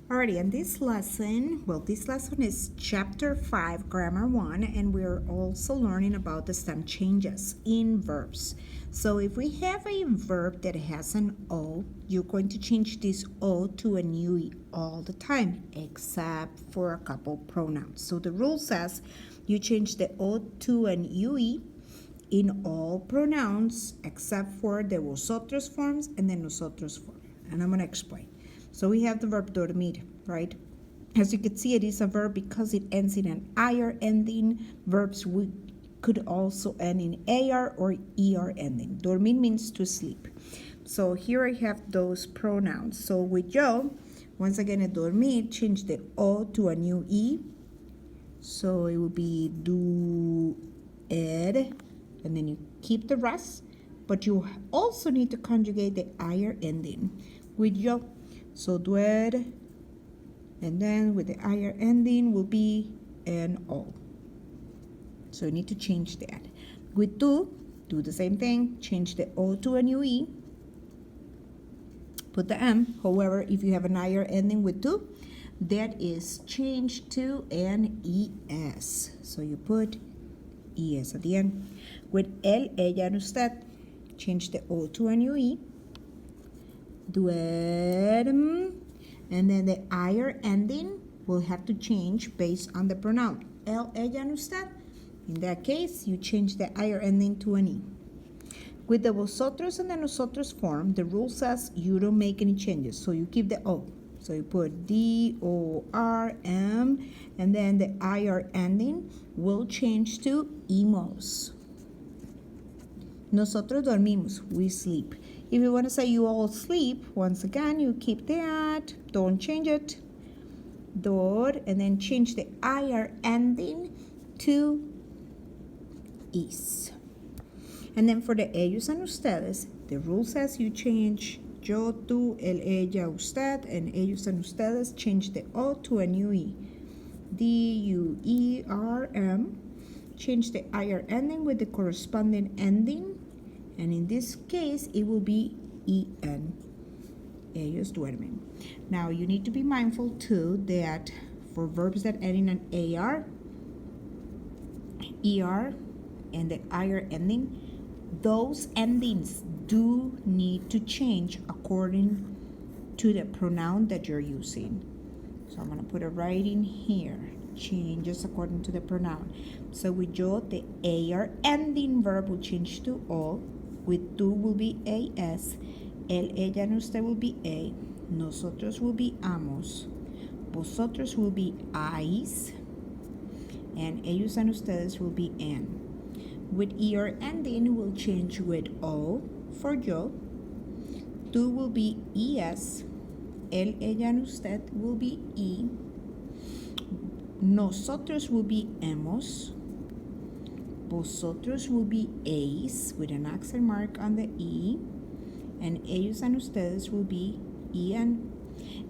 Alrighty, and this lesson, this lesson is chapter 5, grammar 1, and we're also learning about the stem changes in verbs. So if we have a verb that has an O, you're going to change this O to an UE all the time, except for a couple pronouns. So the rule says you change the O to an UE in all pronouns except for the vosotros forms and the nosotros form. And I'm going to explain. So we have the verb dormir, right? As you can see, it is a verb because it ends in an IR ending. Verbs could also end in AR or ER ending. Dormir means to sleep. So here I have those pronouns. So with yo, once again, a dormir, change the O to a new E. So it will be do, ed, and then you keep the rest. But you also need to conjugate the IR ending with yo. So duer, and then with the IR ending will be an O. So you need to change that. With tu, do the same thing. Change the O to a new E. Put the M. However, if you have an IR ending with tu, that is changed to an ES. So you put ES at the end. With él, ella, and usted, change the O to a new E. Duerm, and then the IR ending will have to change based on the pronoun. Él, ella, and usted. In that case, you change the IR ending to an E. With the vosotros and the nosotros form, the rule says you don't make any changes, so you keep the O. So you put D-O-R-M, and then the IR ending will change to imos. Nosotros dormimos, we sleep. If you want to say you all sleep, once again, you keep that, don't change it. Dor, and then change the IR ending to is. And then for the ellos and ustedes, the rule says you change yo, tú, él, ella, usted, and ellos and ustedes, change the O to a new E. D-U-E-R-M, change the IR ending with the corresponding ending, and in this case, it will be E-N. Ellos duermen. Now, you need to be mindful, too, that for verbs that end in an AR, ER, and the IR ending, those endings do need to change according to the pronoun that you're using. So I'm going to put it right in here. Changes according to the pronoun. So with yo, the AR ending verb will change to O. With tú will be AS. Él, ella, and usted will be A. Nosotros will be amos. Vosotros will be ais. And ellos and ustedes will be N. With ER ending, will change with O for yo. Tú will be ES. Él, ella, and usted will be E. Nosotros will be hemos. Vosotros will be eis with an accent mark on the E. And ellos and ustedes will be EN.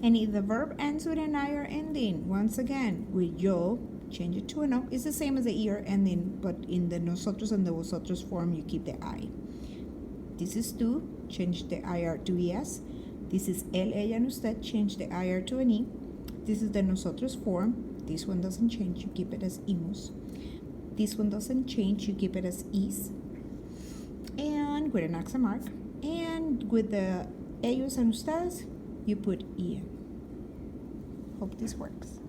And if the verb ends with an IR ending, once again, with yo, change it to an O. It's the same as the ER ending, but in the nosotros and the vosotros form, you keep the I. This is tú, change the IR to ES. This is él, ella, and usted, change the IR to an E. This is the nosotros form. This one doesn't change, you keep it as imos. This one doesn't change, you keep it as is. And with an accent mark. And with the ellos and ustedes, you put en. Hope this works.